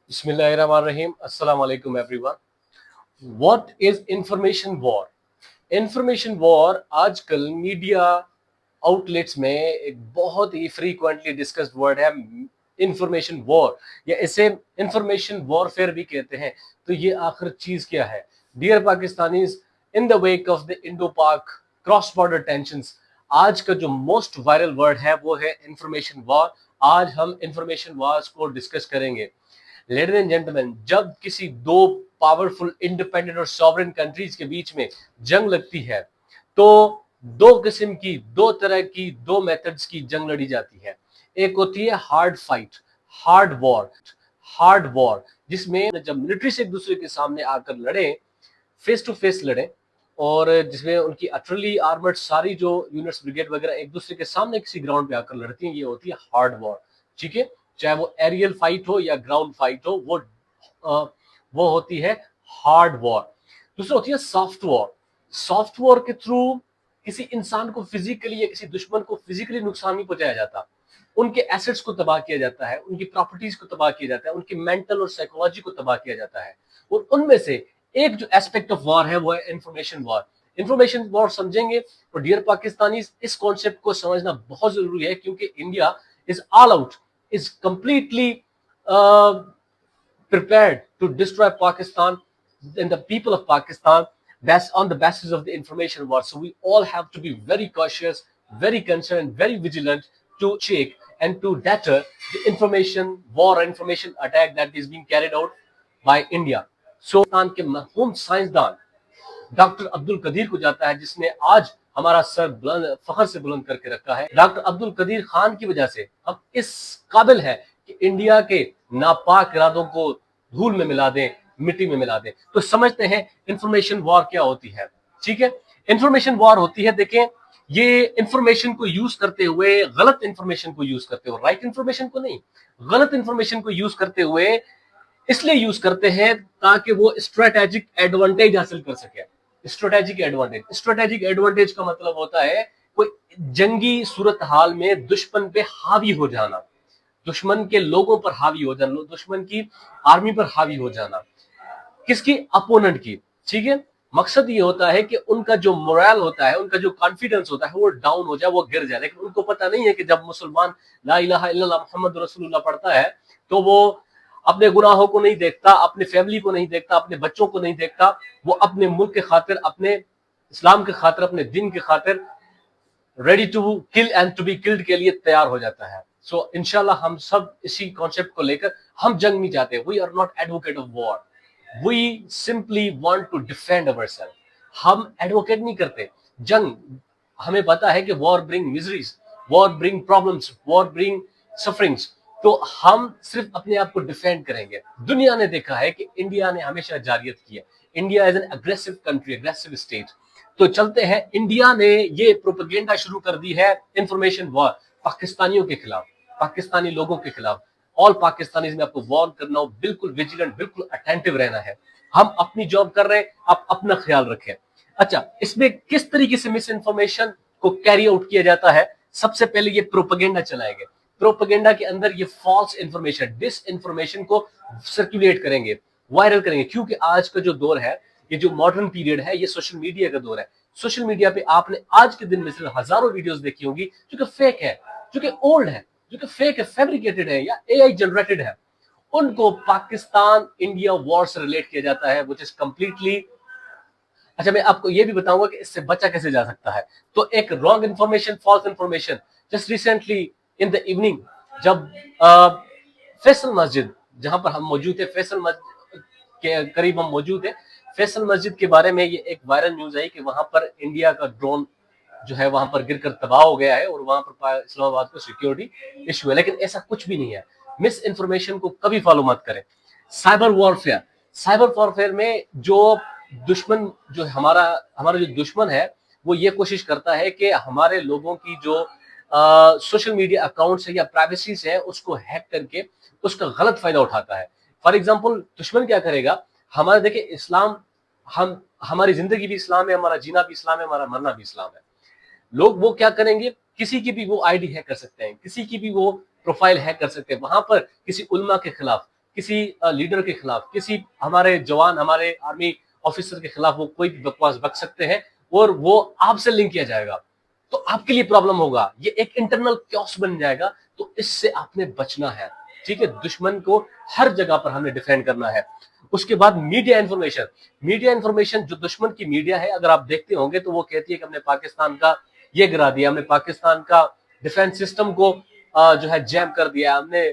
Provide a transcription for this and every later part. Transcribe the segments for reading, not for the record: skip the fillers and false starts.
बिस्मिल्लाहिर्रहमानिर्रहीम अस्सलाम वालेकुम everyone. What is information war? Information war आजकल मीडिया आउटलेट्स में एक बहुत ही फ्रीक्वेंटली डिस्कस्ड वर्ड है। इंफॉर्मेशन वॉर या इसे इंफॉर्मेशन वॉरफेयर भी कहते हैं। तो ये आखिर चीज क्या है? Dear Pakistanis, in the wake of the Indo Pak cross border tensions, आज का जो मोस्ट वायरल वर्ड है वो है इंफॉर्मेशन वॉर। आज हम इंफॉर्मेशन वॉर्स को डिस्कस करेंगे। लेडीज एंड जेंटलमैन, जब किसी दो पावरफुल इंडिपेंडेंट और सॉवरेन कंट्रीज के बीच में जंग लगती है तो दो किस्म की, दो तरह की, दो मेथड्स की जंग लड़ी जाती है। एक होती है हार्ड फाइट, हार्ड वॉर जिसमें जब मिलिट्री से एक दूसरे के सामने आकर लड़े, फेस टू फेस लड़े, और जिसमें उनकी अटरली आर्मर्ड सारी जो यूनिट्स, ब्रिगेड वगैरह एक दूसरे के सामने किसी ग्राउंड पे आकर लड़ती हैं, ये होती है हार्ड वॉर। ठीक है, चाहे वो एरियल फाइट हो या ग्राउंड फाइट हो, वो होती है हार्ड वॉर। दूसरी होती है सॉफ्ट वॉर। सॉफ्ट वॉर के थ्रू किसी इंसान को फिजिकली या किसी दुश्मन को फिजिकली नुकसान नहीं पहुंचाया जाता, उनके एसेट्स को तबाह किया जाता है, उनकी प्रॉपर्टीज को तबाह किया जाता है, उनकी मेंटल और साइकोलॉजी को तबाह किया जाता है। और उनमें से एक जो एस्पेक्ट ऑफ वॉर है वो है इंफॉर्मेशन वॉर। इंफॉर्मेशन वॉर समझेंगे तो डियर पाकिस्तानी, इस कॉन्सेप्ट को समझना बहुत जरूरी है, क्योंकि India is all out, is completely prepared to destroy Pakistan and the people of Pakistan that's on the basis of the information war. So we all have to be very cautious, very concerned, very vigilant to check and to deter the information war, information attack that is being carried out by India. So Pakistan के मरहूम साइंसदान doctor Abdul Qadeer को जाता है, जिसने आज हमारा sir फखर से बुलंद करके रखा है। डॉक्टर अब्दुल कदीर खान की वजह से हम इस काबिल है कि इंडिया के नापाक इरादों को धूल में मिला दें, मिट्टी में मिला दें। तो समझते हैं इंफॉर्मेशन वॉर क्या होती है। ठीक है, इंफॉर्मेशन वॉर होती है, देखें, ये इंफॉर्मेशन को यूज करते हुए, गलत इंफॉर्मेशन को यूज करते हुए, राइट इंफॉर्मेशन को नहीं, गलत इंफॉर्मेशन को यूज करते हुए इसलिए यूज करते हैं ताकि वो स्ट्रेटेजिक एडवांटेज हासिल कर सके। स्ट्रेटेजिक एडवांटेज का मतलब होता है कोई जंगी सूरत हाल में दुश्मन पे हावी हो जाना, दुश्मन के लोगों पर हावी हो जाना, दुश्मन की आर्मी पर हावी हो जाना, किसकी? अपोनेंट की। ठीक है, मकसद ये होता है कि उनका जो मोरल होता है, उनका जो कॉन्फिडेंस होता है वो डाउन हो जाए, वो गिर जाए। लेकिन उनको पता नहीं है कि जब मुसलमान ला इलाहा इल्लल्लाह मुहम्मद रसूलुल्लाह पढ़ता है तो वो अपने गुनाहों को नहीं देखता, अपने फैमिली को नहीं देखता, अपने बच्चों को नहीं देखता, वो अपने मुल्क के खातिर, अपने इस्लाम के खातिर, अपने दिन के खातिर ready to kill and to be killed के लिए तैयार हो जाता है। सो इंशाल्लाह हम सब इसी कॉन्सेप्ट को लेकर, हम जंग नहीं चाहते, we are not advocate of war, we simply want to defend ourselves. हम एडवोकेट नहीं करते जंग। हमें पता है कि war bring miseries, war bring problems, war bring sufferings. तो हम सिर्फ अपने आप को डिफेंड करेंगे। दुनिया ने देखा है कि इंडिया ने हमेशा जारियत की है। India is an aggressive country, aggressive state. तो चलते हैं, इंडिया ने ये प्रोपेगेंडा शुरू कर दी है, इंफॉर्मेशन वॉर, पाकिस्तानियों के खिलाफ, पाकिस्तानी लोगों के खिलाफ। ऑल पाकिस्तानीज में आपको वार्न करना हो, बिल्कुल विजिलेंट, बिल्कुल अटेंटिव रहना है। हम अपनी जॉब कर रहे हैं, आप अपना ख्याल रखें। अच्छा, इसमें किस तरीके से मिस इन्फॉर्मेशन को कैरी आउट किया जाता है? सबसे पहले ये प्रोपेगेंडा चलाएंगे, प्रोपेगेंडा के अंदर ये फॉल्स इंफॉर्मेशन, डिस इंफॉर्मेशन को सर्कुलेट करेंगे, वायरल करेंगे। क्योंकि आज का जो दौर है, ये जो मॉडर्न पीरियड है, ये सोशल मीडिया का दौर है। सोशल मीडिया पे आपने आज के दिन में सिर्फ हजारों वीडियोस देखी होंगी जो कि फेक है, जो कि ओल्ड है, जो कि फेक है, फैब्रिकेटेड है या एआई जनरेटेड है। उनको पाकिस्तान इंडिया वॉर से रिलेट किया जाता है, व्हिच इज कंप्लीटली। अच्छा, मैं आपको ये भी बताऊंगा कि इससे बचा कैसे जा सकता है। तो एक wrong information, false information, just recently in the evening, जब फैसल मस्जिद, जहां पर हम मौजूद थे, फैसल मस्जिद के करीब हम मौजूद है, फैसल मस्जिद के बारे में ये एक वायरल न्यूज आई कि वहां पर इंडिया का ड्रोन जो है वहां पर गिरकर तबाह हो गया है और वहां पर इस्लामाबाद को सिक्योरिटी इशू है। लेकिन ऐसा कुछ भी नहीं है। मिस इन्फॉर्मेशन को कभी फॉलो मत करें। साइबर वॉरफेयर, साइबर वॉरफेयर में जो दुश्मन, जो हमारा हमारा जो दुश्मन है, वो ये कोशिश करता है कि हमारे लोगों की जो सोशल मीडिया अकाउंट्स है या प्राइवेसी है, उसको हैक करके उसका गलत फायदा उठाता है। फॉर एग्जाम्पल, दुश्मन क्या करेगा? हमारा देखिए, इस्लाम, हम, हमारी जिंदगी भी इस्लाम है, हमारा जीना भी इस्लाम है, हमारा मरना भी इस्लाम है। लोग वो क्या करेंगे, किसी की भी वो आईडी हैक कर सकते हैं, किसी की भी वो प्रोफाइल हैक कर सकते हैं, वहां पर किसी उल्मा के खिलाफ, کسی لیڈر کے خلاف، کسی ہمارے جوان، ہمارے آرمی آفیسر کے خلاف وہ کوئی بکواس بک سکتے ہیں اور وہ آپ سے لنک کیا جائے گا، تو آپ کے لیے پرابلم ہوگا، یہ ایک انٹرنل کیوس بن جائے گا. تو اس سے آپ نے بچنا ہے. ٹھیک ہے، دشمن کو ہر جگہ پر ہم نے ڈیفینڈ کرنا ہے. اس کے بعد میڈیا انفارمیشن جو دشمن کی میڈیا ہے، اگر آپ دیکھتے ہوں گے تو وہ کہتی ہے کہ ہم نے پاکستان کا یہ گرا دیا، ہم نے پاکستان کا ڈیفینس سسٹم کو جو ہے جیم کر دیا، ہم نے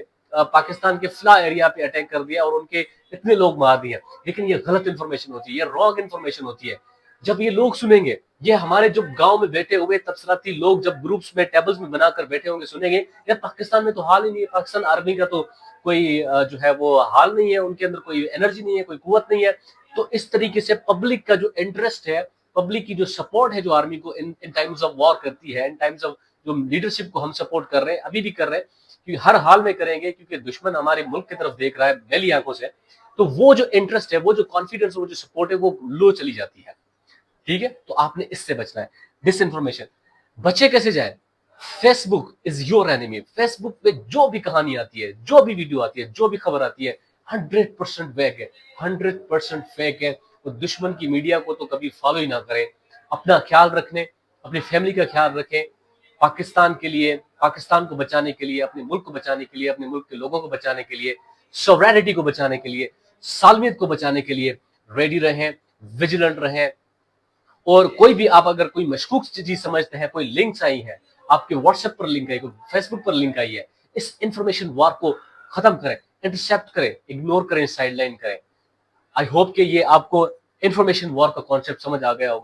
پاکستان کے فلاں ایریا پہ اٹیک کر دیا اور ان کے اتنے لوگ مار دیے. لیکن یہ غلط انفارمیشن ہوتی ہے، یہ رانگ انفارمیشن ہوتی ہے. جب یہ لوگ سنیں گے، یہ ہمارے جو گاؤں میں بیٹھے ہوئے تبصراتی لوگ جب گروپس میں ٹیبلز میں بنا کر بیٹھے ہوں گے سنیں گے، یار پاکستان میں تو حال ہی نہیں ہے، پاکستان آرمی کا تو کوئی جو ہے وہ حال نہیں ہے، ان کے اندر کوئی انرجی نہیں ہے، کوئی قوت نہیں ہے. تو اس طریقے سے پبلک کا جو انٹرسٹ ہے، پبلک کی جو سپورٹ ہے جو آرمی کو ان ٹائمز آف وار کرتی ہے، ان ٹائمز آف جو لیڈرشپ کو ہم سپورٹ کر رہے ہیں، ابھی بھی کر رہے ہیں، کیونکہ ہر حال میں کریں گے، کیونکہ دشمن ہمارے ملک کی طرف دیکھ رہا ہے میلی آنکھوں سے. تو وہ جو انٹرسٹ ہے، وہ جو کانفیڈنس، وہ جو سپورٹ ہے، وہ لو چلی جاتی ہے. ٹھیک ہے، تو آپ نے اس سے بچنا ہے. ڈس انفارمیشن بچے کیسے جائیں؟ Facebook is your enemy. Facebook پہ جو بھی کہانی آتی ہے، جو بھی ویڈیو آتی ہے، جو بھی خبر آتی ہے، 100% فیک ہے، 100% فیک ہے. تو دشمن کی میڈیا کو تو کبھی فالو ہی نہ کریں. اپنا خیال رکھنے، اپنی فیملی کا خیال رکھیں، پاکستان کے لیے، پاکستان کو بچانے کے لیے، اپنے ملک کو بچانے کے لیے، اپنے ملک کے لوگوں کو بچانے کے لیے، سوورینٹی کو بچانے کے لیے، سالمیت کو بچانے کے لیے ریڈی رہیں، ویجیلنٹ رہیں. اور کوئی بھی آپ اگر کوئی مشکوک چیز سمجھتے ہیں، کوئی لنکس آئی ہیں، آپ کے واٹس ایپ پر لنک آئی، کوئی فیس بک پر لنک آئی ہے، اس انفارمیشن وار کو ختم کریں، انٹرسیپٹ کریں، اگنور کریں، سائڈ لائن کریں. آئی ہوپ کہ یہ آپ کو انفارمیشن وار کا کانسیپٹ سمجھ آ گیا ہوگا.